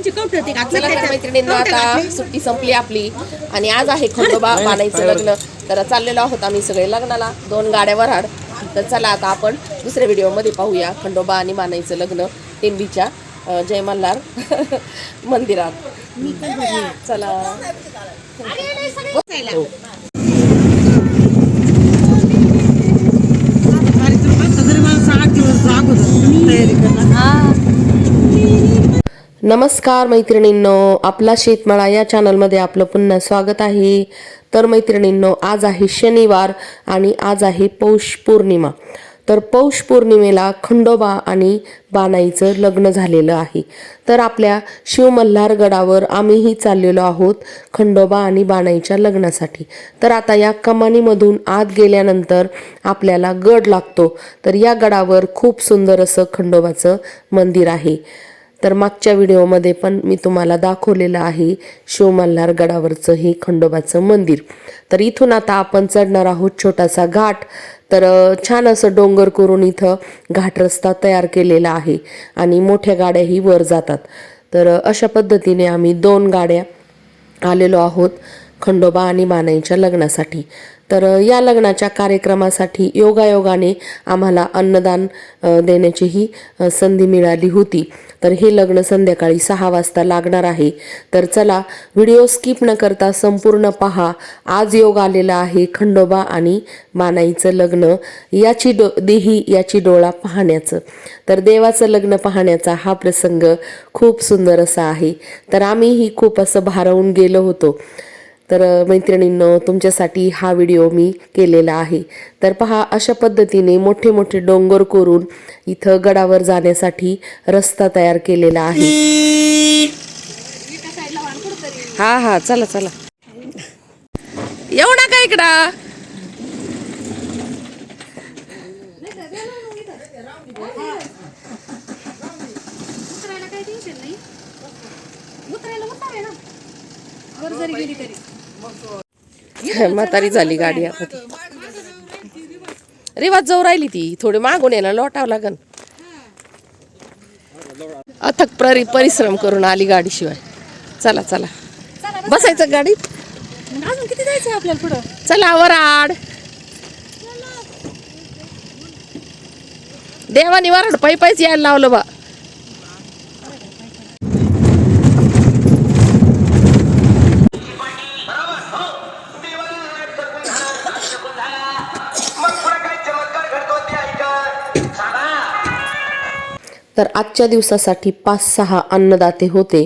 चला तर मैत्रिणींनो, आता सुट्टी संपली आपली आणि आज आहे खंडोबा मानाईचं लग्न. तर चाललेलो आहोत आम्ही सगळे लग्नाला, 2 गाड्या वऱ्हाड. तर चला आता आपण दुसऱ्या व्हिडिओमध्ये पाहूया खंडोबा आणि मानाईचं लग्न टेंबीच्या जय मल्हार मंदिरात. चला नमस्कार मैत्रिणींनो, आपला शेतमाळा या चॅनलमध्ये आपलं पुन्हा स्वागत आहे. तर मैत्रिणींनो, आज आहे शनिवार आणि आज आहे पौष पौर्णिमा. तर पौष पौर्णिमेला खंडोबा आणि बानाईचं लग्न झालेलं आहे. तर आपल्या शिवमल्हार गडावर आम्हीही चाललेलो आहोत खंडोबा आणि बानाईच्या लग्नासाठी. तर आता या कमानीमधून आत गेल्यानंतर आपल्याला गड लागतो. तर या गडावर खूप सुंदर असं खंडोबाचं मंदिर आहे. तर मागच्या व्हिडिओमध्ये पण मी तुम्हाला दाखवलेलं आहे शिवमल्हार गडावरचं हे खंडोबाचं मंदिर. तर इथून आता आपण चढणार आहोत छोटासा घाट. तर छान असं डोंगर करून इथं घाट रस्ता तयार केलेला आहे आणि मोठ्या गाड्याही वर जातात. तर अशा पद्धतीने आम्ही 2 गाड्या आलेलो आहोत खंडोबा आणि बानाईच्या लग्नासाठी. तर या लग्नाच्या कार्यक्रमासाठी योगायोगाने आम्हाला अन्नदान देण्याचीही संधी मिळाली होती. तर हे लग्न संध्याकाळी 6 वाजता लागणार आहे. तर चला व्हिडिओ स्किप न करता संपूर्ण पहा. आज योग आलेला आहे खंडोबा आणि बानाईचं लग्न, याची देही याची डोळा पाहण्याचं. तर देवाचं लग्न पाहण्याचा हा प्रसंग खूप सुंदर असा आहे. तर आम्हीही खूप असं भारावून गेलो होतो. तर मैत्रिणींनो, तुमच्यासाठी हा व्हिडिओ मी केलेला आहे. तर पहा, अशा पद्धतीने मोठे मोठे डोंगर करून इथं गडावर जाण्यासाठी रस्ता तयार केलेला आहे. हा हा, चला चला, येऊ नका इकडं. म्हातारी झाली गाडी आता ती. रिवाज जाऊ राहिली ती, थोडी मागून यायला लोटावं लागन. अथक परिश्रम करून आली गाडी शिवाय. चला चला, बसायचं गाडीत. अजून किती जायचं आपल्याला पुढं? चला वराड. देवानी वराड पायी पायीच यायला लावलं बा. तर आजच्या दिवसासाठी 5-6 अन्नदाते होते.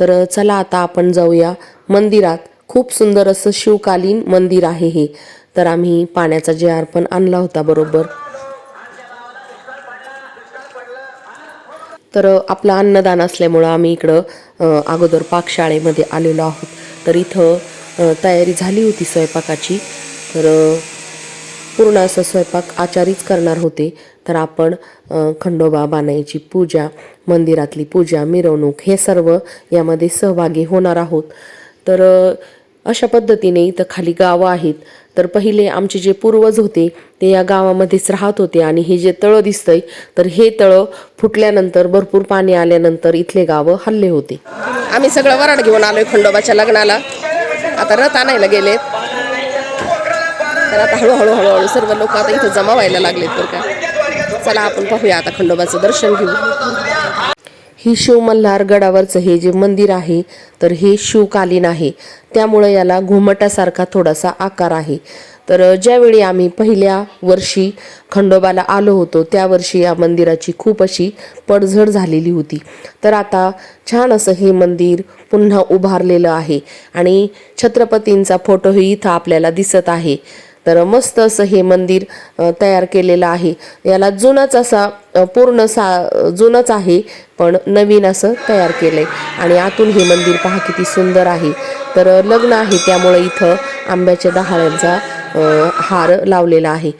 तर चला आता आपण जाऊया मंदिरात. खूप सुंदर असं शिवकालीन मंदिर आहे हे. तर आम्ही पाण्याचा जार पण आणला होता बरोबर. तर आपलं अन्नदान असल्यामुळं आम्ही इकडं अगोदर पाकशाळेमध्ये आलेलो आहोत. तर इथं तयारी झाली होती स्वयंपाकाची. तर पूर्ण असं स्वयंपाक आचारीच करणार होते. तर आपण खंडोबा बानाईची पूजा, मंदिरातली पूजा, मिरवणूक हे सर्व यामध्ये सहभागी होणार आहोत. तर अशा पद्धतीने इथं खाली गावं आहेत. तर पहिले आमचे जे पूर्वज होते ते या गावामध्येच राहत होते आणि हे जे तळं दिसतंय तर हे तळं फुटल्यानंतर, भरपूर पाणी आल्यानंतर इथले गावं हल्ले होते. आम्ही सगळं वराड घेऊन आलोय खंडोबाच्या लग्नाला. आता रथ आणायला गेलेत. तर आता हळूहळू हळूहळू सर्व लोक आता इथं जमा व्हायला लागलेत. तर काय, चला आपण पाहूया आता खंडोबाचं दर्शन घेऊ. ही शिवमल्हार गडावरचं हे जे मंदिर आहे तर हे शिवकालीन आहे, त्यामुळे याला घुमटासारखा थोडासा आकार आहे. तर ज्यावेळी आम्ही पहिल्या वर्षी खंडोबाला आलो होतो त्या वर्षी या मंदिराची खूप अशी पडझड झालेली होती. तर आता छान असं हे मंदिर पुन्हा उभारलेलं आहे आणि छत्रपतींचा फोटोही इथं आपल्याला दिसत आहे. तर मस्त असं हे मंदिर तयार केलेलं आहे. याला जुनाच असा पूर्ण जुनच आहे पण नवीन असं तयार केलंय. आणि आतून हे मंदिर पहा किती सुंदर आहे. तर लग्न आहे त्यामुळे इथं आंब्याच्या डहाळ्यांचा हार लावलेला आहे.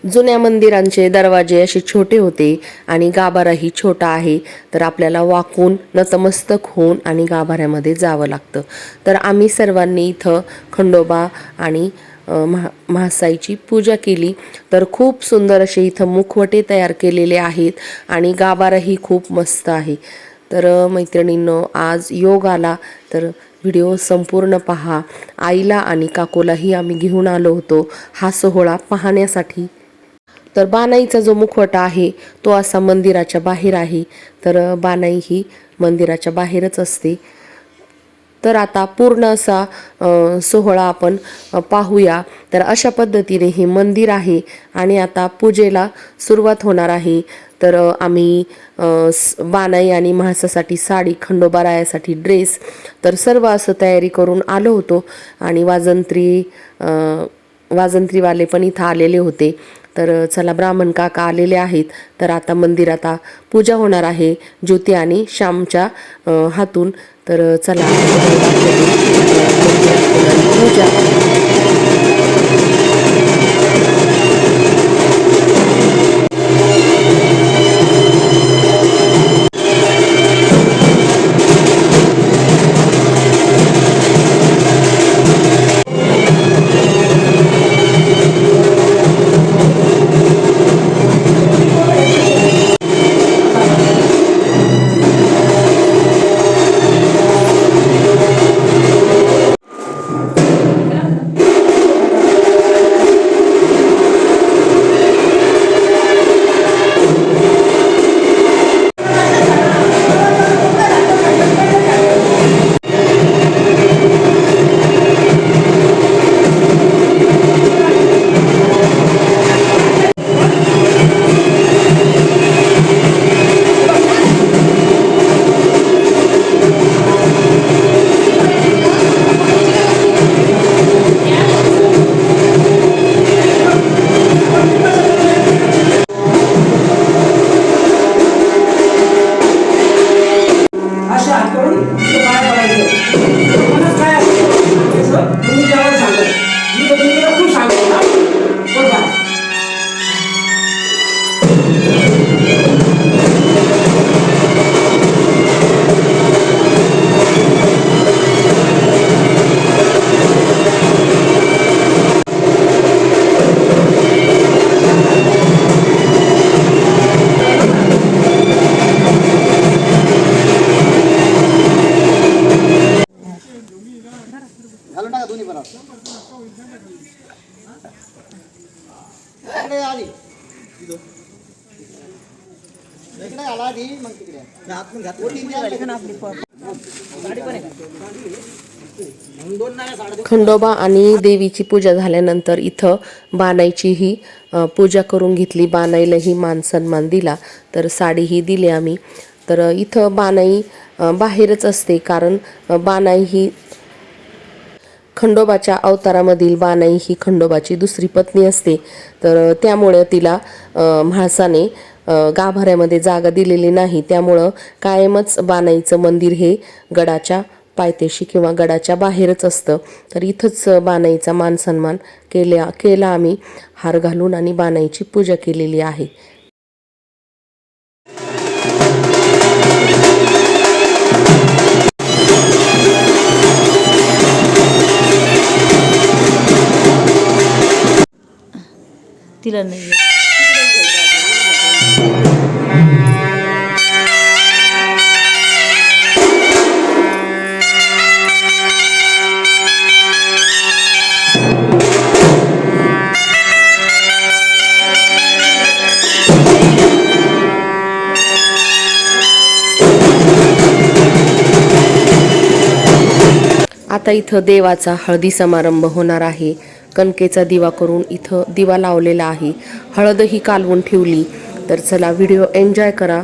जुन्या मंदिरांचे दरवाजे असे छोटे होते आणि गाभाराही छोटा आहे. तर आपल्याला वाकून नतमस्तक होऊन आणि गाभाऱ्यामध्ये जावं लागतं. तर आम्ही सर्वांनी इथं खंडोबा आणि महासाईची पूजा केली. तर खूप सुंदर असे इथं मुखवटे तयार केलेले आहेत आणि गाभाराही खूप मस्त आहे. तर मैत्रिणींनो, आज योग आला तर व्हिडिओ संपूर्ण पहा. आईला आणि काकूलाही आम्ही घेऊन आलो होतो हा सोहळा पाहण्यासाठी. तर बानाईचा जो मुखवटा आहे तो असा मंदिराच्या बाहेर आहे. तर बानाई ही मंदिराच्या बाहेरच असते. तर आता पूर्ण असा सोहळा आपण पाहूया. तर अशा पद्धतीने हे मंदिर आहे आणि आता पूजेला सुरुवात होणार आहे. तर आम्ही बानाई आणि म्हाळसासाठी साडी, खंडोबा रायासाठी ड्रेस, तर सर्व असं तयारी करून आलो होतो. आणि वाजंत्रीवाले पण इथं आलेले होते. तर चला, ब्राह्मण काका आलेले आहेत. तर आता मंदिरात पूजा होणार आहे ज्योती आणि श्यामच्या हातून. तर चला पूजा. खंडोबा आणि देवीची पूजा झाल्यानंतर इथं बानाईचीही पूजा करून घेतली. बानाईलाही मान सन्मान दिला. तर साडीही दिली आम्ही. तर इथं बानाई बाहेरच असते, कारण बानाई ही खंडोबाच्या अवतारामधील बानाई ही खंडोबाची दुसरी पत्नी असते. तर त्यामुळे तिला म्हाळसाने गाभाऱ्यामध्ये जागा दिलेली नाही. त्यामुळं कायमच बानाईचं मंदिर हे गडाच्या पायथ्याशी किंवा गडाच्या बाहेरच असतं. तर इथंच बानाईचा मान सन्मान केला आम्ही हार घालून आणि बानाईची पूजा केलेली आहे. तिला नाही आता इथं देवाचा हळदी समारंभ होणार आहे. कणकेचा दिवा करून इथं दिवा लावलेला आहे. हळदही कालवून ठेवली. तर चला, व्हिडिओ एन्जॉय करा.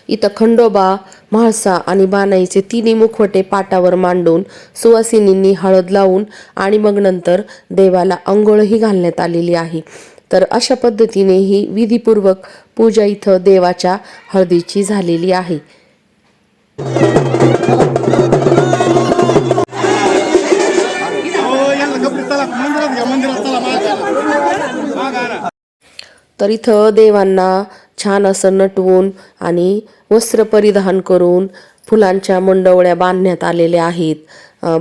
इथं खंडोबा, म्हाळसा आणि बानाईचे तिन्ही मुखवटे पाटावर मांडून सुवासिनींनी हळद लावून आणि मग नंतर देवाला अंघोळही घालण्यात आलेली आहे. तर अशा पद्धतीने ही विधीपूर्वक पूजा इथं देवाच्या हळदीची झालेली आहे. तर इथं देवांना छान असं नटवून आणि वस्त्र परिधान करून फुलांच्या मंडवळ्या बांधण्यात आलेल्या आहेत.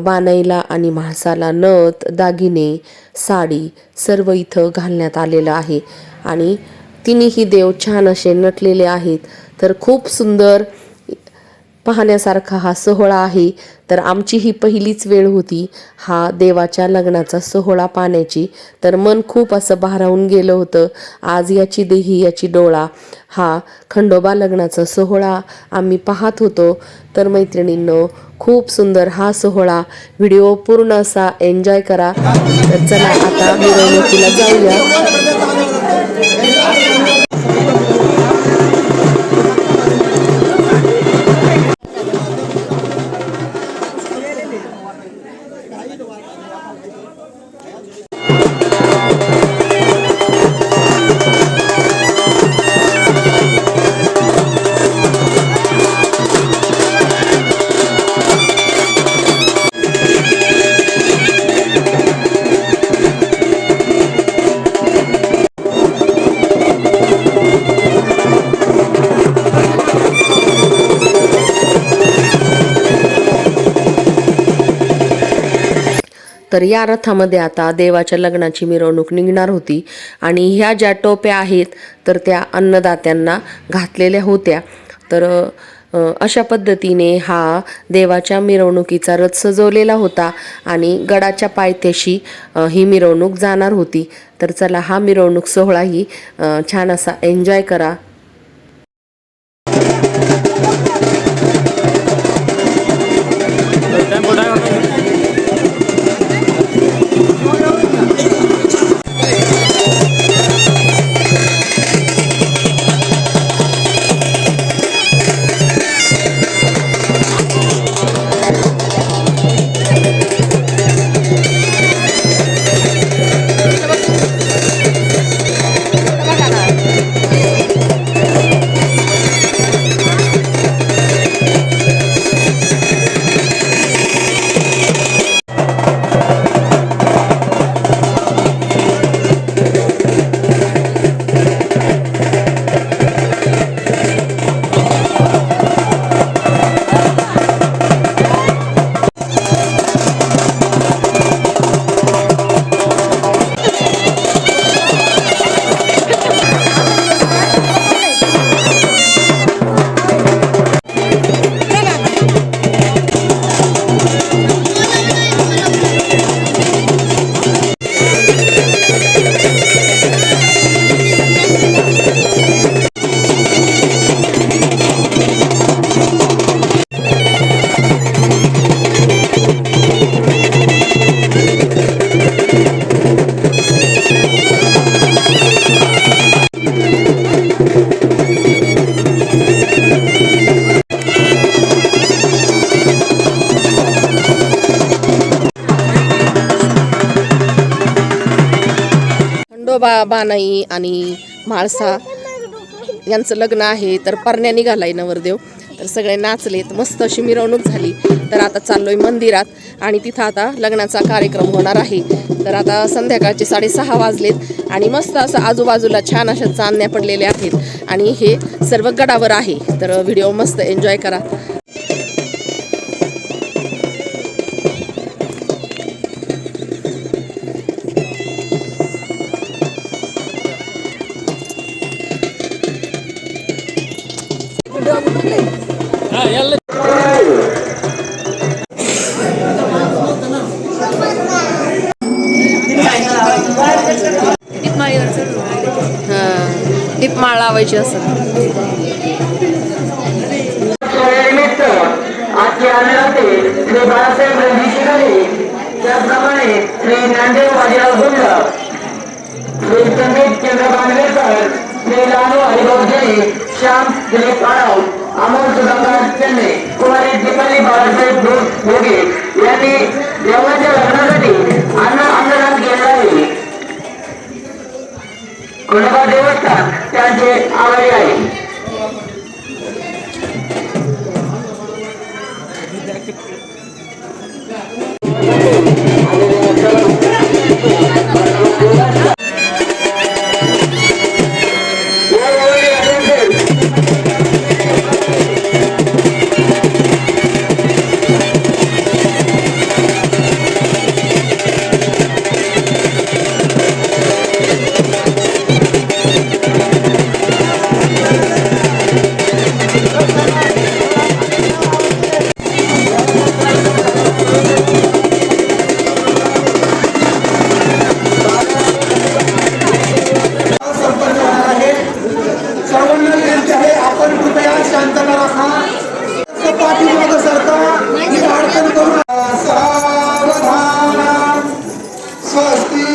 बानाईला आणि म्हाळसाला नथ, दागिने, साडी सर्व इथं घालण्यात आलेलं आहे आणि तिन्ही देव छान असे नटलेले आहेत. तर खूप सुंदर पाहण्यासारखा हा सोहळा आहे. तर आमची ही पहिलीच वेळ होती हा देवाच्या लग्नाचा सोहळा पाहण्याची. तर मन खूप असं भारावून गेलं होतं. आज याची देही याची डोळा हा खंडोबा लग्नाचा सोहळा आम्ही पाहत होतो. तर मैत्रिणींनो, खूप सुंदर हा सोहळा, व्हिडिओ पूर्ण असा एन्जॉय करा. तर चला आता मिरवणुकीला जाऊया. तर या रथामध्ये आता देवाच्या लग्नाची मिरवणूक निघणार होती आणि ह्या ज्या टोप्या आहेत तर त्या अन्नदात्यांना घातलेल्या होत्या. तर अशा पद्धतीने हा देवाच्या मिरवणुकीचा रथ सजवलेला होता आणि गडाच्या पायथ्याशी ही मिरवणूक जाणार होती. तर चला हा मिरवणूक सोहळाही छान असा एन्जॉय करा. बानाई आणि म्हाळसा यांचं लग्न आहे. तर परण्या निघालाय नवरदेव. तर सगळे नाचलेत, मस्त अशी मिरवणूक झाली. तर आता चाललोय मंदिरात आणि तिथं आता लग्नाचा कार्यक्रम होणार आहे. तर आता संध्याकाळचे 6:30 वाजलेत आणि मस्त असं आजूबाजूला छान अशा चांदण्या पडलेल्या आहेत आणि हे सर्व गडावर आहे. तर व्हिडिओ मस्त एन्जॉय करा. दीपमाळ लावायची असं. श्री बाळासाहेब रणजित त्याचप्रमाणे श्री नांदेड वाजीराव गुंड, श्री संदीप चंद्र बांधवेकर, श्री लालू हरिभाऊ जैन, श्याम दिलीप आळाव, अमोल सुधाकर चन्ने, कुमारी दीपाली बाळासाहेब भोगे यांनी देवाच्या लग्नासाठी अन्नदान केले आहे. खंडोबा देवस्थान त्यांचे आभारी आहे. सर्वांना विनंती आहे, आपण कृपया शांतता राखा. पाठीमागं सरका, ही अडचण करू नका. सावधान स्वस्ती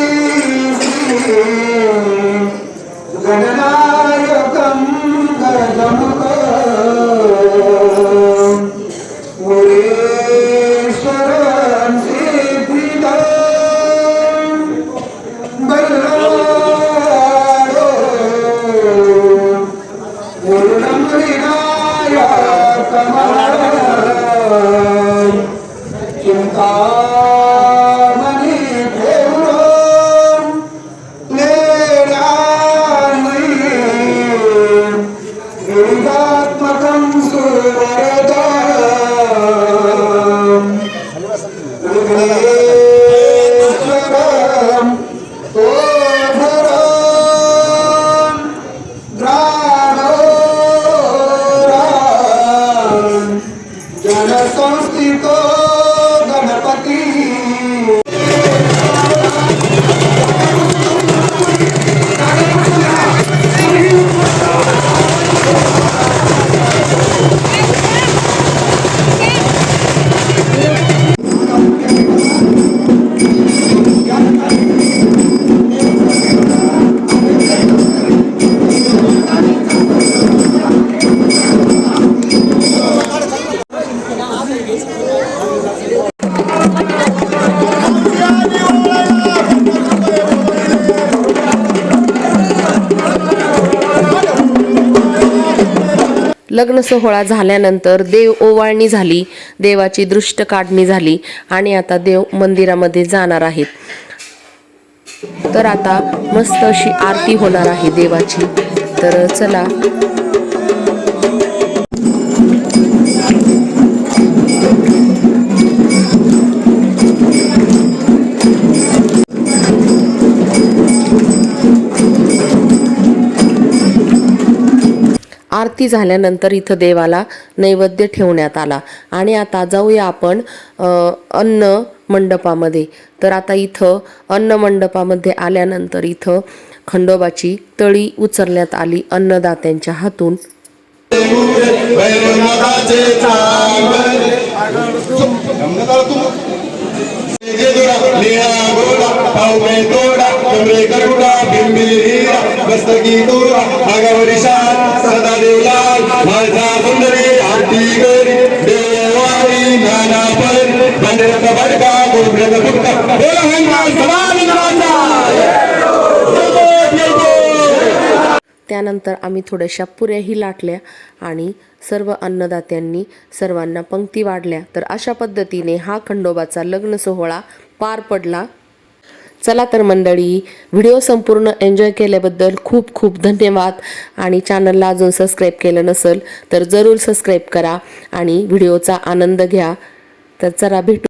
गणनायकं गजमुखं मुरेश्वरं सिद्धिदं बल्लारो चिंतामणि देवं गिरिजात्मकं सुवरदं विघ्नेश्वरं तोधरं जनसंस्थितो गणपती. लग्न सोहळा झाल्यानंतर देव ओवाळणी झाली, देवाची दृष्ट काढणी झाली आणि आता देव मंदिरामध्ये जाणार आहेत. तर आता मस्त अशी आरती होणार आहे देवाची. तर चला आरती झाल्यानंतर इथं देवाला नैवेद्य ठेवण्यात आला आणि आता जाऊया आपण अन्न मंडपामध्ये. तर आता इथं अन्न मंडपामध्ये आल्यानंतर इथं खंडोबाची तळी उचलण्यात आली अन्नदात्यांच्या हातून. त्यानंतर आम्ही थोड्याशा पुऱ्याही लाटल्या आणि सर्व अन्नदात्यांनी सर्वांना पंक्ती वाढल्या. तर अशा पद्धतीने हा खंडोबाचा लग्न सोहळा पार पडला. चला तर मंडळी, व्हिडिओ संपूर्ण एन्जॉय केल्याबद्दल खूप खूप धन्यवाद. आणि चॅनलला अजून सबस्क्राईब केलं नसेल तर जरूर सबस्क्राईब करा आणि व्हिडिओचा आनंद घ्या. तर चला भेटू.